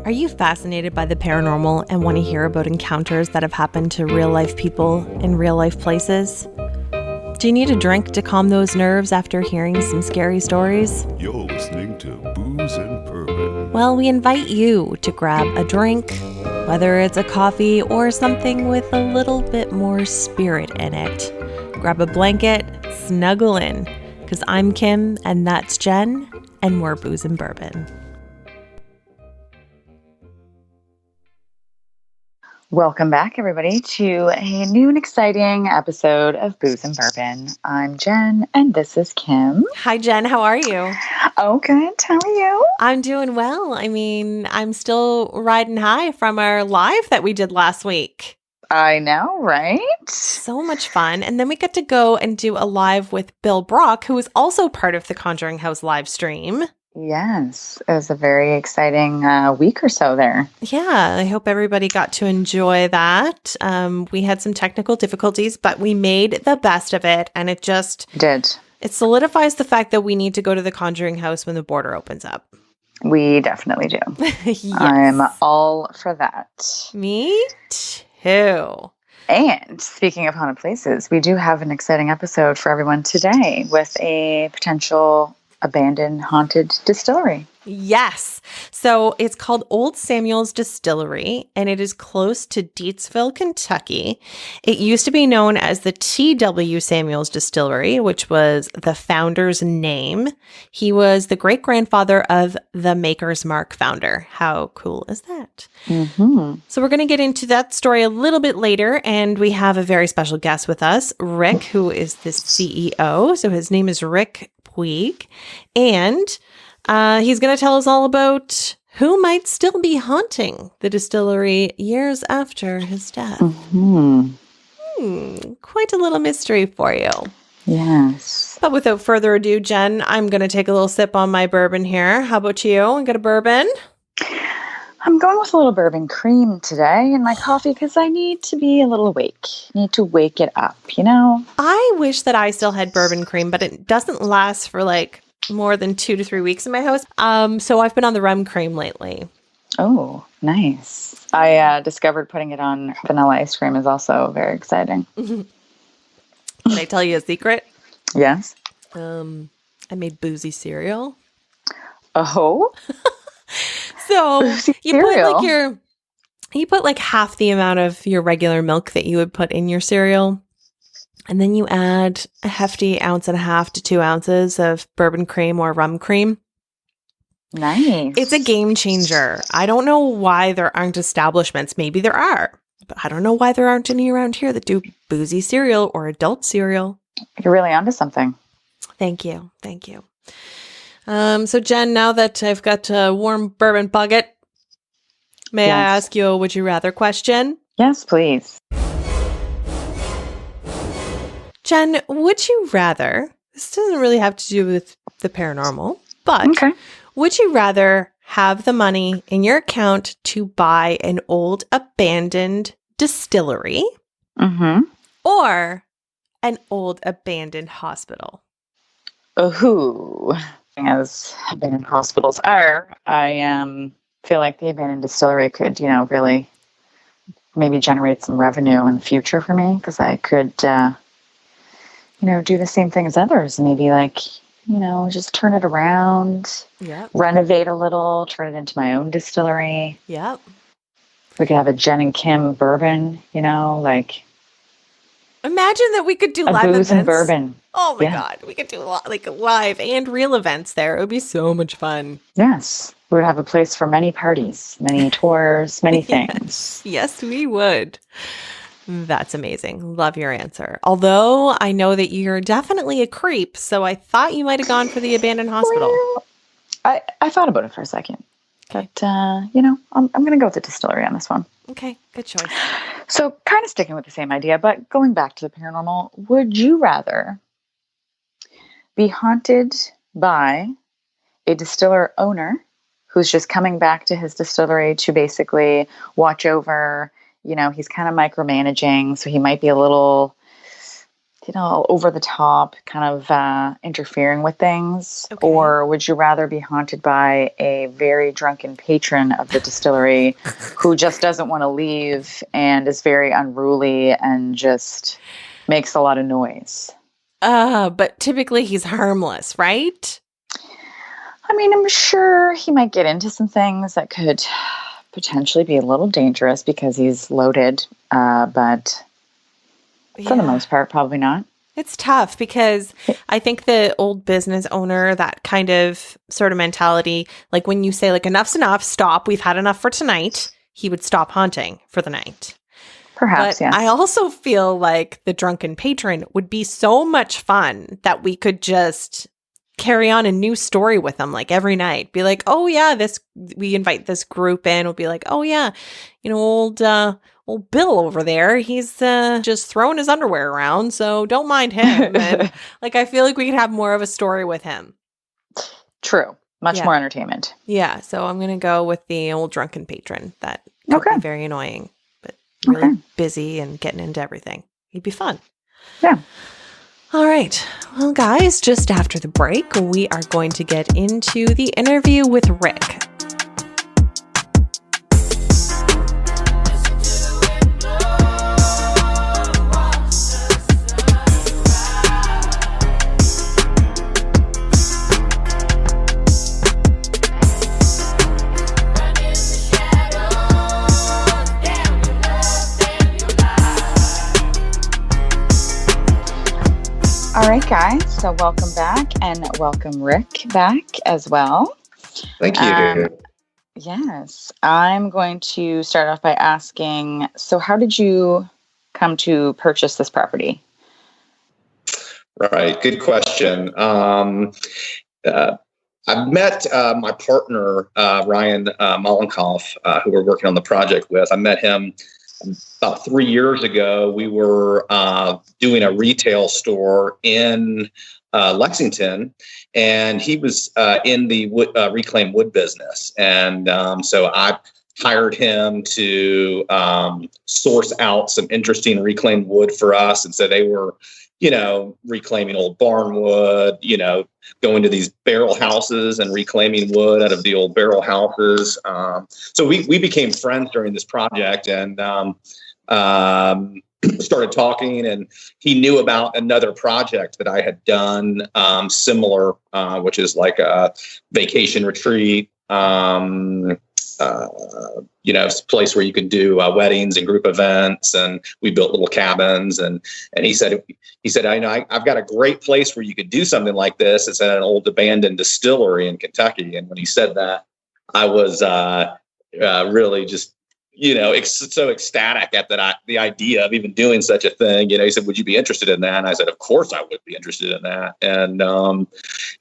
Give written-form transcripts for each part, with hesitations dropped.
Are you fascinated by the paranormal and want to hear about encounters that have happened to real-life people in real-life places? Do you need a drink to calm those nerves after hearing some scary stories? You're listening to Booze and Bourbon. Well, we invite you to grab a drink, whether it's a coffee or something with a little bit more spirit in it. Grab a blanket, snuggle in, because I'm Kim and that's Jen, and we're Booze and Bourbon. Welcome back, everybody, to a new and exciting episode of Booze and Bourbon. I'm Jen, and this is Kim. Hi, Jen. How are you? Oh, good. How are you? I'm doing well. I mean, I'm still riding high from our live that we did last week. I know, right? So much fun. And then we get to go and do a live with Bill Brock, who is also part of the Conjuring House live stream. Yes, it was a very exciting week or so there. Yeah, I hope everybody got to enjoy that. We had some technical difficulties, but we made the best of it. And it solidifies the fact that we need to go to the Conjuring House when the border opens up. We definitely do. Yes. I'm all for that. Me too. And speaking of haunted places, we do have an exciting episode for everyone today with a potential abandoned haunted distillery. Yes. So it's called Old Samuels Distillery, and it is close to Deatsville, Kentucky. It used to be known as the T.W. Samuels Distillery, which was the founder's name. He was the great-grandfather of the Maker's Mark founder. How cool is that? Mm-hmm. So we're going to get into that story a little bit later, and we have a very special guest with us, Rick, who is the CEO. So his name is Rick Puig, and he's going to tell us all about who might still be haunting the distillery years after his death. Mm-hmm. Quite a little mystery for you. Yes. But without further ado, Jen, I'm going to take a little sip on my bourbon here. How about you? I got a bourbon? I'm going with a little bourbon cream today in my coffee because I need to be a little awake. Need to wake it up, you know? I wish that I still had bourbon cream, but it doesn't last for like more than 2 to 3 weeks in my house. So I've been on the rum cream lately. Oh, nice. I discovered putting it on vanilla ice cream is also very exciting. Can I tell you a secret? Yes. I made Boozy Cereal. Oh? So Boozy you put cereal? like you put like half the amount of your regular milk that you would put in your cereal. And then you add a hefty 1.5 ounces to 2 ounces of bourbon cream or rum cream. Nice. It's a game changer. I don't know why there aren't establishments. Maybe there are, but I don't know why there aren't any around here that do boozy cereal or adult cereal. You're really onto something. Thank you. Thank you. So Jen, now that I've got a warm bourbon bucket, may I ask you a would you rather question? Yes, please. Jen, would you rather, this doesn't really have to do with the paranormal, but would you rather have the money in your account to buy an old abandoned distillery or an old abandoned hospital? Ooh. As abandoned hospitals are, I feel like the abandoned distillery could, really maybe generate some revenue in the future for me because I could, do the same thing as others. Maybe just turn it around, renovate a little, turn it into my own distillery. Yep. We could have a Jen and Kim bourbon, Imagine that we could do a live booze events. and bourbon. Oh my God. We could do live and real events there. It would be so much fun. Yes. We would have a place for many parties, many tours, many things. Yes, we would. That's amazing. Love your answer. Although I know that you're definitely a creep, so I thought you might have gone for the abandoned hospital. Well, I thought about it for a second. Okay. But, I'm going to go with the distillery on this one. Okay, good choice. So kind of sticking with the same idea, but going back to the paranormal, would you rather be haunted by a distiller owner who's just coming back to his distillery to basically watch over, he's kind of micromanaging, so he might be a little over the top, kind of interfering with things? Okay. Or would you rather be haunted by a very drunken patron of the distillery who just doesn't want to leave and is very unruly and just makes a lot of noise? But typically he's harmless, right? I mean, I'm sure he might get into some things that could potentially be a little dangerous because he's loaded, but for the most part, probably not. It's tough because I think the old business owner, that kind of sort of mentality, like when you say like enough's enough, stop, we've had enough for tonight, he would stop haunting for the night. Perhaps, but yes. I also feel like the drunken patron would be so much fun that we could just carry on a new story with them, like every night. Be like, oh yeah, we invite this group in. We'll be like, oh yeah, old Bill over there, he's just throwing his underwear around, so don't mind him. And like, I feel like we could have more of a story with him. True. Much more entertainment. Yeah. So I'm going to go with the old drunken patron. That could be very annoying, but really busy and getting into everything. He'd be fun. Yeah. All right. Well, guys, just after the break, we are going to get into the interview with Rick. All right, guys. So welcome back, and welcome Rick back as well. Thank you. Yes. I'm going to start off by asking, so how did you come to purchase this property? Right. Good question. I met my partner, Ryan Mollenkoff, who we're working on the project with. I met him about 3 years ago. We were doing a retail store in Lexington, and he was in the reclaimed wood business. And so I hired him to source out some interesting reclaimed wood for us. And so they were, reclaiming old barn wood, going to these barrel houses and reclaiming wood out of the old barrel houses. So we became friends during this project, and started talking, and he knew about another project that I had done similar, which is like a vacation retreat, it's a place where you could do weddings and group events, and we built little cabins. And he said, I know I've got a great place where you could do something like this. It's at an old abandoned distillery in Kentucky. And when he said that, I was really just, so ecstatic at the idea of even doing such a thing. He said, would you be interested in that? And I said, of course I would be interested in that. And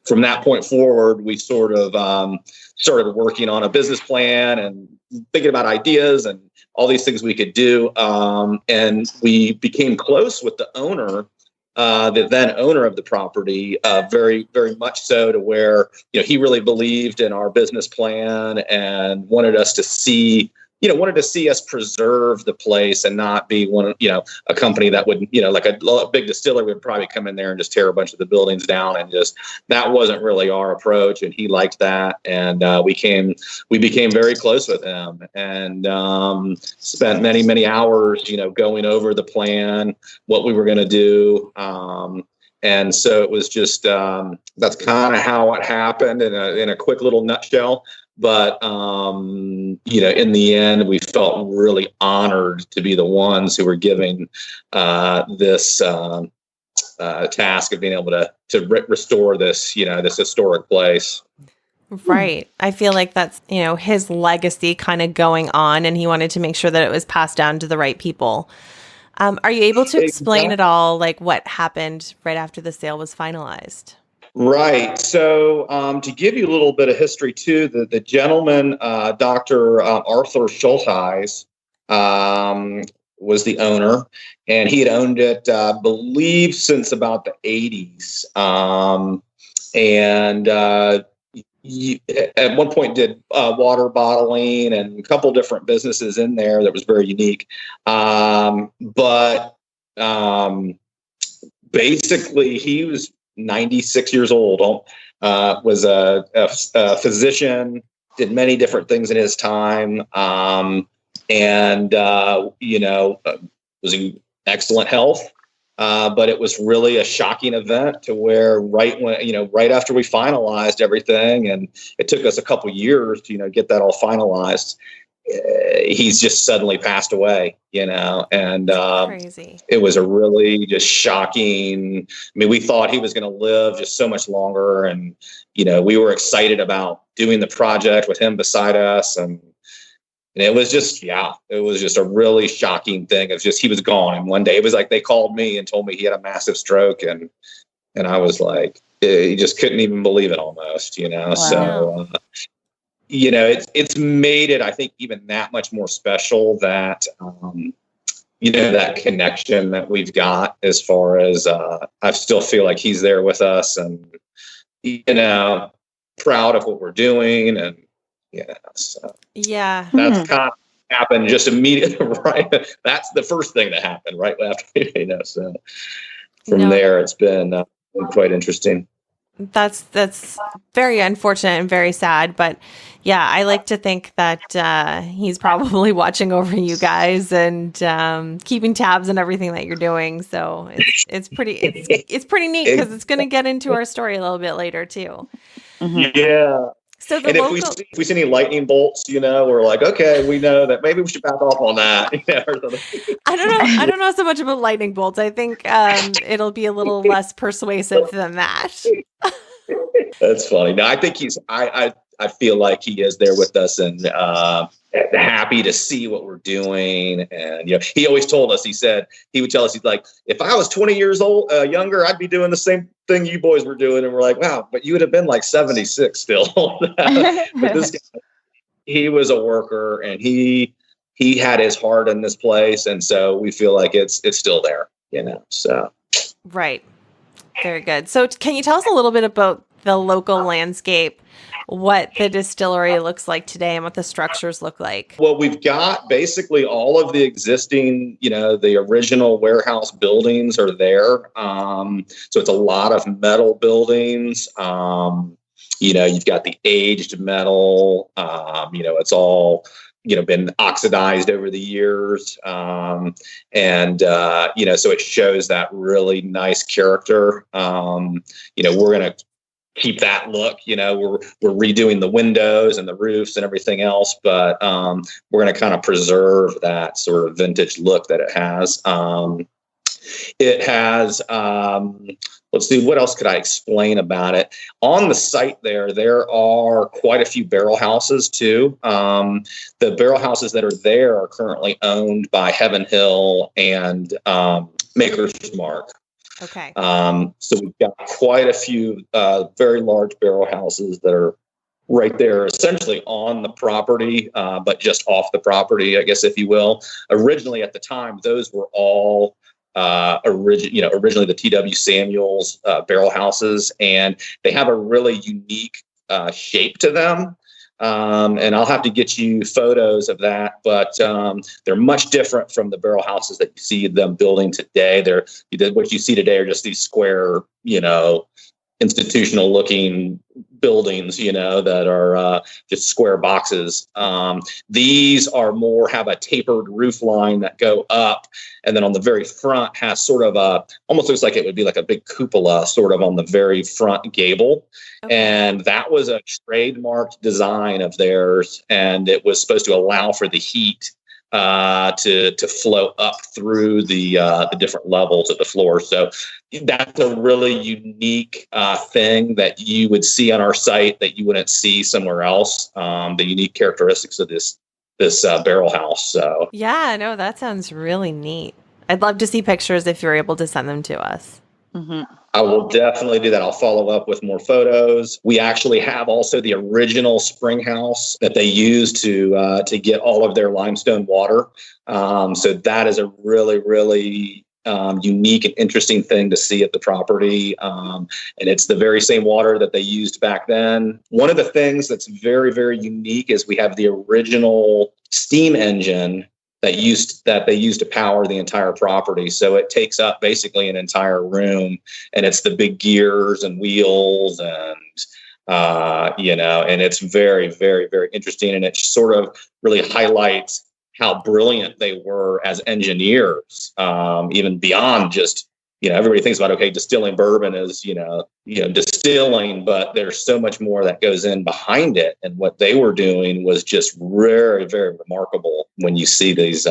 from that point forward, we sort of started working on a business plan and thinking about ideas and all these things we could do. And we became close with the owner, the then owner of the property, very, very much so, to where, he really believed in our business plan and wanted to see us preserve the place and not be a company that would, like a big distiller would probably come in there and just tear a bunch of the buildings down, and that wasn't really our approach. And he liked that. And we became very close with him, and spent many, many hours, going over the plan, what we were going to do. And so it was just, that's kind of how it happened in a quick little nutshell. But, in the end, we felt really honored to be the ones who were giving this task of being able to restore this, this historic place. Right. I feel like that's, his legacy kind of going on, and he wanted to make sure that it was passed down to the right people. Are you able to explain at all, like, what happened right after the sale was finalized? Right. So to give you a little bit of history, too, the gentleman, Dr. Arthur Schultheis, was the owner, and he had owned it, I believe, since about the 80s. At one point did water bottling and a couple different businesses in there that was very unique. But basically he was 96 years old, was a physician, did many different things in his time. And was in excellent health. But it was really a shocking event to where right after we finalized everything, and it took us a couple years to, get that all finalized, he's just suddenly passed away, and Crazy. it was a really just shocking. I mean, we thought he was going to live just so much longer, and, we were excited about doing the project with him beside us. And it was just, a really shocking thing. It's just, he was gone. And one day it was like, they called me and told me he had a massive stroke. And I was like, you just couldn't even believe it almost, Wow. So, it's made it, I think, even that much more special that, that connection that we've got as far as, I still feel like he's there with us and, proud of what we're doing. And, so Yeah. that's kind of happened just immediately, right? That's the first thing that happened right after, so from there, it's been quite interesting. That's very unfortunate and very sad, but yeah, I like to think that he's probably watching over you guys and keeping tabs on everything that you're doing. So it's pretty neat because it's going to get into our story a little bit later too. Mm-hmm. Yeah. So and if we see any lightning bolts, we're like, okay, we know that maybe we should back off on that. Or something. I don't know so much about lightning bolts. I think it'll be a little less persuasive than that. That's funny. No, I think I feel like he is there with us and happy to see what we're doing. And, he always told us, he would tell us, he's like, if I was 20 years old, younger, I'd be doing the same thing you boys were doing. And we're like, wow, but you would have been like 76 still. But this guy, he was a worker and he had his heart in this place. And so we feel like it's still there, so. Right. Very good. So can you tell us a little bit about the local landscape, what the distillery looks like today and what the structures look like? Well, we've got basically all of the existing, the original warehouse buildings are there. So it's a lot of metal buildings. You've got the aged metal, it's all, been oxidized over the years. So it shows that really nice character. We're going to keep that look, we're redoing the windows and the roofs and everything else, but we're going to kind of preserve that sort of vintage look that it has. It has, let's see, what else could I explain about it? On the site there are quite a few barrel houses too. The barrel houses that are there are currently owned by Heaven Hill and Maker's Mark. Okay. So we've got quite a few very large barrel houses that are right there, essentially on the property, but just off the property, I guess, if you will. Originally, at the time, those were all originally the T.W. Samuels barrel houses, and they have a really unique shape to them. And I'll have to get you photos of that, but they're much different from the barrel houses that you see them building today. What you see today are just these square, institutional looking buildings, that are just square boxes. These are have a tapered roof line that go up. And then on the very front has sort of almost looks like it would be like a big cupola sort of on the very front gable. Okay. And that was a trademarked design of theirs. And it was supposed to allow for the heat to flow up through the different levels of the floor. So that's a really unique thing that you would see on our site that you wouldn't see somewhere else. The unique characteristics of this barrel house. So yeah, no, that sounds really neat. I'd love to see pictures if you're able to send them to us. Mm-hmm. I will definitely do that. I'll follow up with more photos. We actually have also the original spring house that they use to get all of their limestone water. So that is a really, really unique and interesting thing to see at the property. And it's the very same water that they used back then. One of the things that's very, very unique is we have the original steam engine that they used to power the entire property. So it takes up basically an entire room, and it's the big gears and wheels and and it's very, very, very interesting. And it sort of really highlights how brilliant they were as engineers, even beyond just, everybody thinks about, okay, distilling bourbon is, distilling, but there's so much more that goes in behind it. And what they were doing was just very, very remarkable when you see this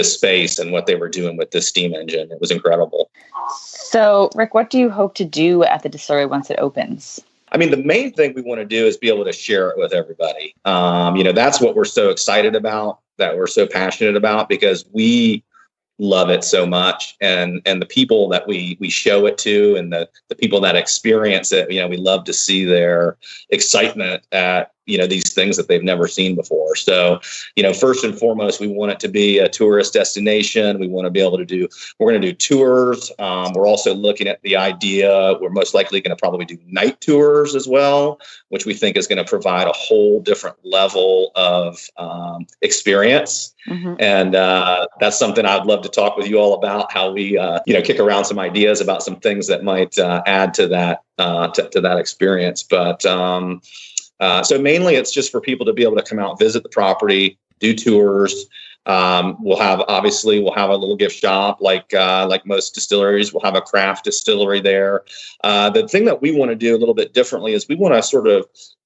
space and what they were doing with this steam engine. It was incredible. So, Rick, what do you hope to do at the distillery once it opens? I mean, the main thing we want to do is be able to share it with everybody. That's what we're so excited about, that we're so passionate about, because we love it so much, and the people that we show it to, and the people that experience it, we love to see their excitement at these things that they've never seen before. So first and foremost, we want it to be a tourist destination. We want to be able to we're going to do tours. We're also looking at the idea, we're most likely going to probably do night tours as well, which we think is going to provide a whole different level of experience. Mm-hmm. And that's something I'd love to talk with you all about, how we kick around some ideas about some things that might add to that to that experience. But so mainly it's just for people to be able to come out, visit the property, do tours. We'll have a little gift shop like most distilleries. We'll have a craft distillery there. The thing that we want to do a little bit differently is we want to sort of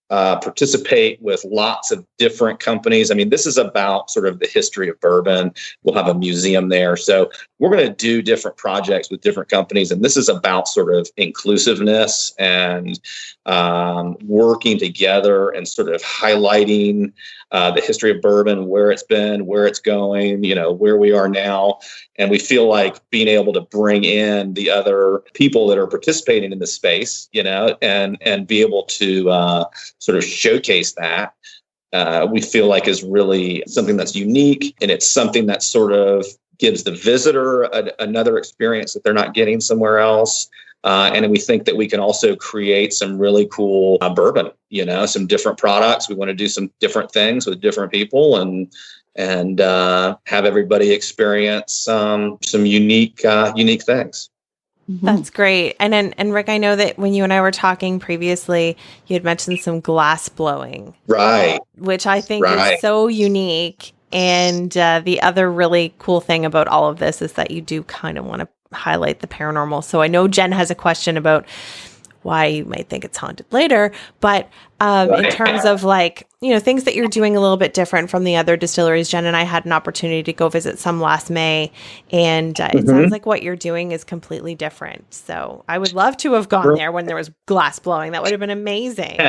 participate with lots of different companies. I mean, this is about sort of the history of bourbon. We'll have a museum there. So we're going to do different projects with different companies. And this is about sort of inclusiveness and working together and sort of highlighting the history of bourbon, where it's been, where it's going, where we are now. And we feel like being able to bring in the other people that are participating in the space, and be able to sort of showcase that, we feel like is really something that's unique. And it's something that sort of gives the visitor another experience that they're not getting somewhere else. And we think that we can also create some really cool bourbon, some different products. We want to do some different things with different people and have everybody experience some unique things. That's great. And Rick, I know that when you and I were talking previously, you had mentioned some glass blowing, right? Which I think is so unique. And the other really cool thing about all of this is that you do kind of want to highlight the paranormal. So I know Jen has a question about why you might think it's haunted later, but in terms of things that you're doing a little bit different from the other distilleries, Jen and I had an opportunity to go visit some last May, and it sounds like what you're doing is completely different. So I would love to have gone there when there was glass blowing. That would have been amazing.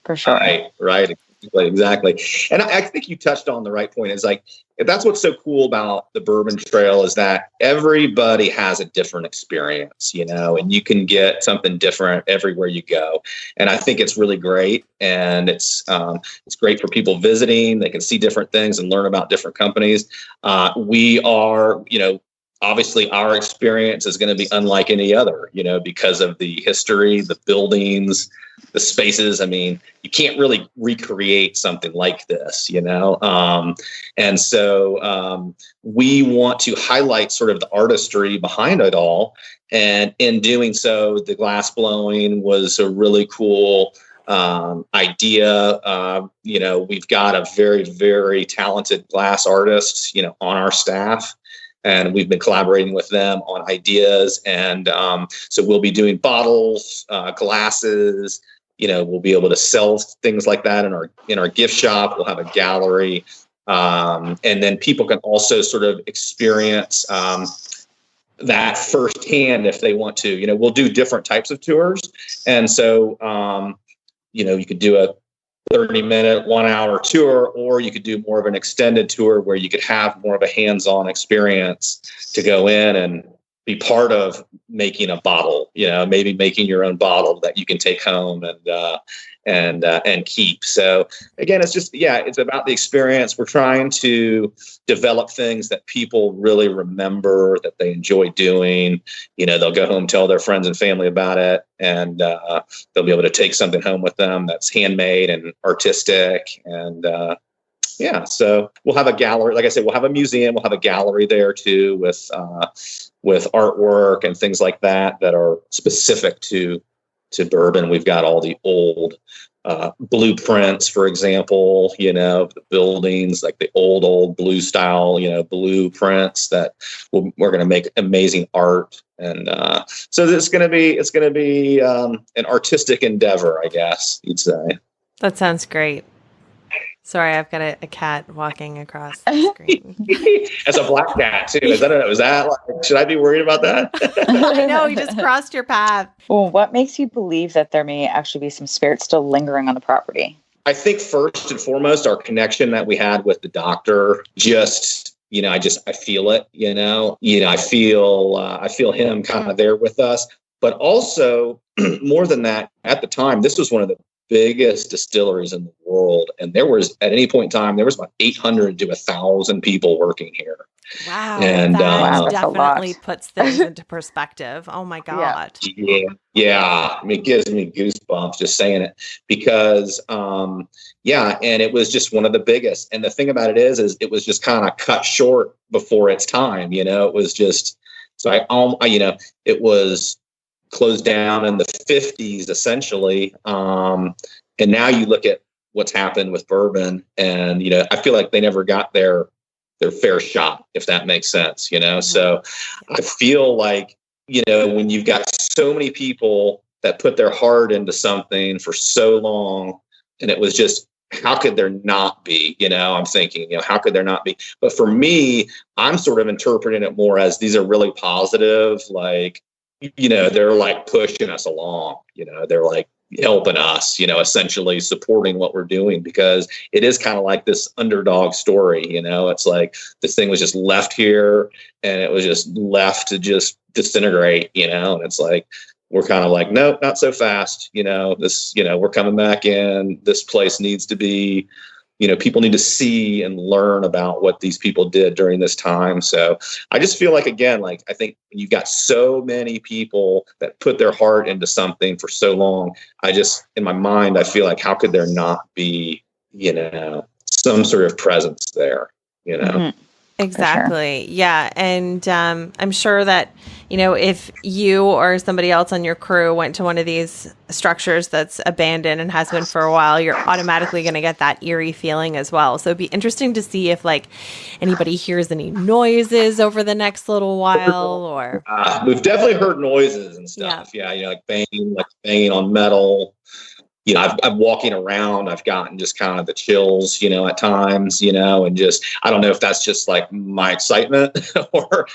For sure. Right. Exactly. And I think you touched on the right point. Is that's what's so cool about the Bourbon Trail, is that everybody has a different experience, and you can get something different everywhere you go. And I think it's really great. And it's great for people visiting. They can see different things and learn about different companies. We are, obviously our experience is going to be unlike any other, because of the history, the buildings, the spaces. I mean, you can't really recreate something like this, and so we want to highlight sort of the artistry behind it all. And in doing so, the glass blowing was a really cool idea. We've got a very, very talented glass artist, on our staff. And we've been collaborating with them on ideas. And so we'll be doing bottles, glasses, we'll be able to sell things like that in our gift shop. We'll have a gallery. And then people can also sort of experience that firsthand if they want to. We'll do different types of tours. And so, you could do a 30-minute, 1-hour tour, or you could do more of an extended tour where you could have more of a hands-on experience to go in and be part of making a bottle, maybe making your own bottle that you can take home and keep. So again, it's just, it's about the experience. We're trying to develop things that people really remember, that they enjoy doing. They'll go home, tell their friends and family about it, and they'll be able to take something home with them that's handmade and artistic. And Yeah. So we'll have a gallery. Like I said, we'll have a museum. We'll have a gallery there too with artwork and things like that are specific to bourbon. We've got all the old blueprints, for example, the buildings, like the old blue style, blueprints that we're going to make amazing art. And so it's going to be an artistic endeavor, I guess you'd say. That sounds great. Sorry, I've got a cat walking across the screen. As a black cat too. Is that like, should I be worried about that? I know, you just crossed your path. Well, what makes you believe that there may actually be some spirits still lingering on the property? I think first and foremost, our connection that we had with the doctor, just, I feel it, I feel him kind of there with us, but also more than that, at the time, this was one of the biggest distilleries in the world. And there was, at any point in time, there was about 800 to 1,000 people working here. Wow. And that definitely puts things into perspective. Oh my God. Yeah. I mean, it gives me goosebumps just saying it because, and it was just one of the biggest. And the thing about it is it was just kind of cut short before its time, it was just, so it was closed down in the 50s, essentially. And now you look at what's happened with bourbon and, I feel like they never got their fair shot, if that makes sense, So I feel like, when you've got so many people that put their heart into something for so long, and it was just, how could there not be, I'm thinking, how could there not be? But for me, I'm sort of interpreting it more as these are really positive, like, they're like pushing us along, they're like helping us, essentially supporting what we're doing, because it is kind of like this underdog story, it's like this thing was just left here and it was just left to just disintegrate, and it's like, we're kind of like, nope, not so fast, this, we're coming back in, this place needs to be, people need to see and learn about what these people did during this time. So I just feel like, again, like, I think when you've got so many people that put their heart into something for so long, in my mind, I feel like, how could there not be, some sort of presence there, Mm-hmm. Exactly. Sure. Yeah. And I'm sure that, if you or somebody else on your crew went to one of these structures that's abandoned and has been for a while, you're automatically going to get that eerie feeling as well. So it'd be interesting to see if anybody hears any noises over the next little while, or we've definitely heard noises and stuff. Yeah. Like banging on metal. I'm walking around, I've gotten just kind of the chills, at times, and just, I don't know if that's just like my excitement or,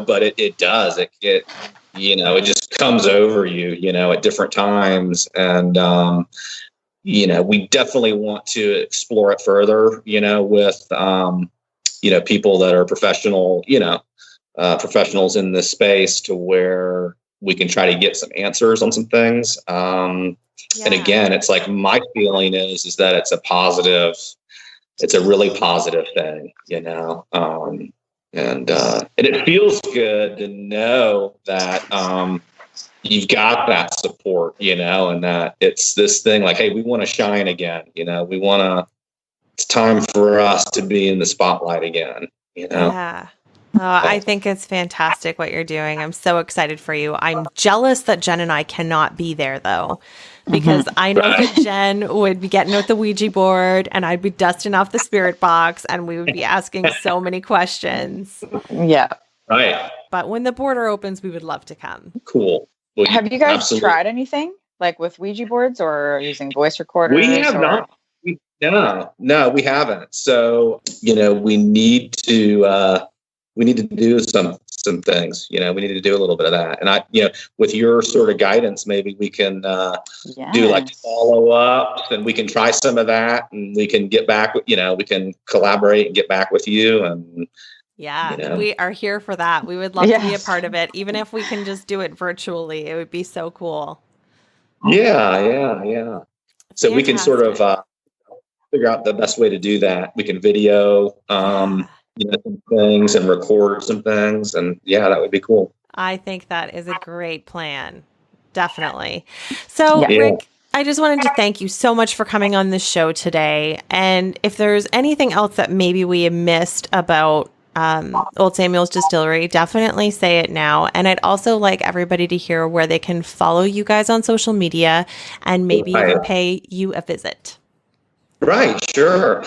but it does, it just comes over you, at different times. And, we definitely want to explore it further, with, people that are professional, professionals in this space, to where we can try to get some answers on some things. And again, it's like, my feeling is that it's a really positive thing, and it feels good to know that, you've got that support, and that it's this thing like, hey, we want to shine again. It's time for us to be in the spotlight again, Yeah. Oh, I think it's fantastic what you're doing. I'm so excited for you. I'm jealous that Jen and I cannot be there, though, because I know that Jen would be getting with the Ouija board and I'd be dusting off the spirit box and we would be asking so many questions. Yeah. Right. But when the border opens, we would love to come. Cool. Well, have you guys absolutely tried anything like with Ouija boards or using voice recorders? We have not. No, we haven't. So, we need to do some things, we need to do a little bit of that. And with your sort of guidance, maybe we can do like follow ups, and we can try some of that, and we can get back, we can collaborate and get back with you. And we are here for that. We would love to be a part of it. Even if we can just do it virtually, it would be so cool. Yeah. So we can sort of figure out the best way to do that. We can video, some things and record some things, and that would be cool. I think that is a great plan. Definitely. So Rick, I just wanted to thank you so much for coming on the show today. And if there's anything else that maybe we missed about Old Samuels Distillery, definitely say it now. And I'd also like everybody to hear where they can follow you guys on social media and maybe even pay you a visit. Right, sure.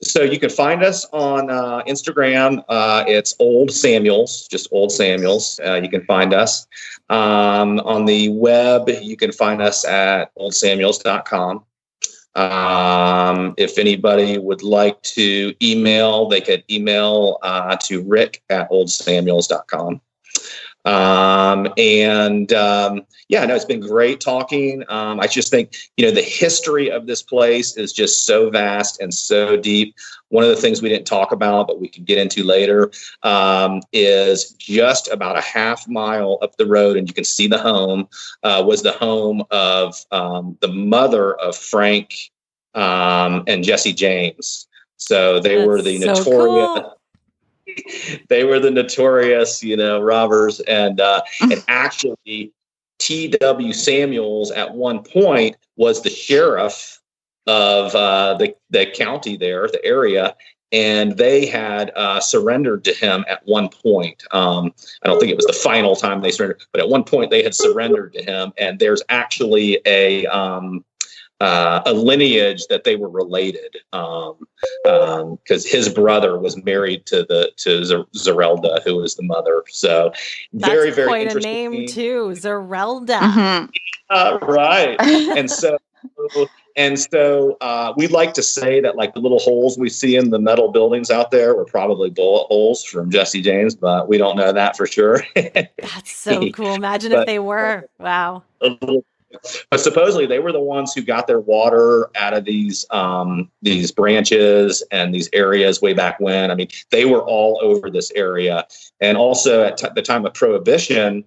So you can find us on Instagram. It's Old Samuels, just Old Samuels. You can find us. On the web, you can find us at oldsamuels.com. If anybody would like to email, they could email to Rick at oldsamuels.com. Yeah, no, it's been great talking. I just think, the history of this place is just so vast and so deep. One of the things we didn't talk about, but we can get into later, is just about a half mile up the road, and you can see the home, was the home of the mother of Frank and Jesse James. So they were the notorious. Cool. They were the notorious, robbers, and actually, T.W. Samuels at one point was the sheriff of the county there, the area, and they had surrendered to him at one point. I don't think it was the final time they surrendered, but at one point they had surrendered to him, and there's actually a lineage that they were related, because his brother was married to Zerelda, who was the mother. So very, very quite interesting. A name too, Zerelda. Mm-hmm. Right. And so we'd like to say that like the little holes we see in the metal buildings out there were probably bullet holes from Jesse James, but we don't know that for sure. That's so cool. Imagine if they were. Wow. But supposedly they were the ones who got their water out of these branches and these areas way back when. I mean, they were all over this area. And also at the time of Prohibition,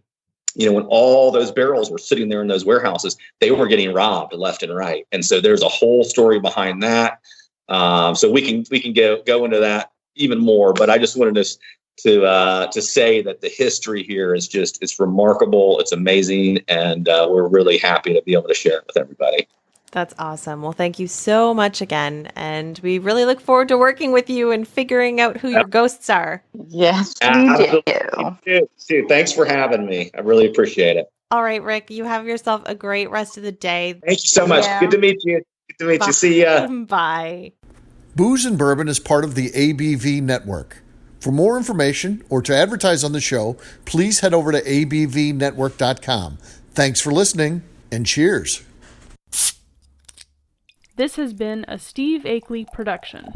when all those barrels were sitting there in those warehouses, they were getting robbed left and right. And so there's a whole story behind that. So we can go into that even more. But I just wanted to say that the history here is it's remarkable. It's amazing. And we're really happy to be able to share it with everybody. That's awesome. Well, thank you so much again. And we really look forward to working with you and figuring out who your ghosts are. Yes, we do. Thanks for having me. I really appreciate it. All right, Rick, you have yourself a great rest of the day. Thank you so much. Yeah. Good to meet you. See ya. Bye. Booze and Bourbon is part of the ABV network. For more information or to advertise on the show, please head over to abvnetwork.com. Thanks for listening, and cheers. This has been a Steve Akeley production.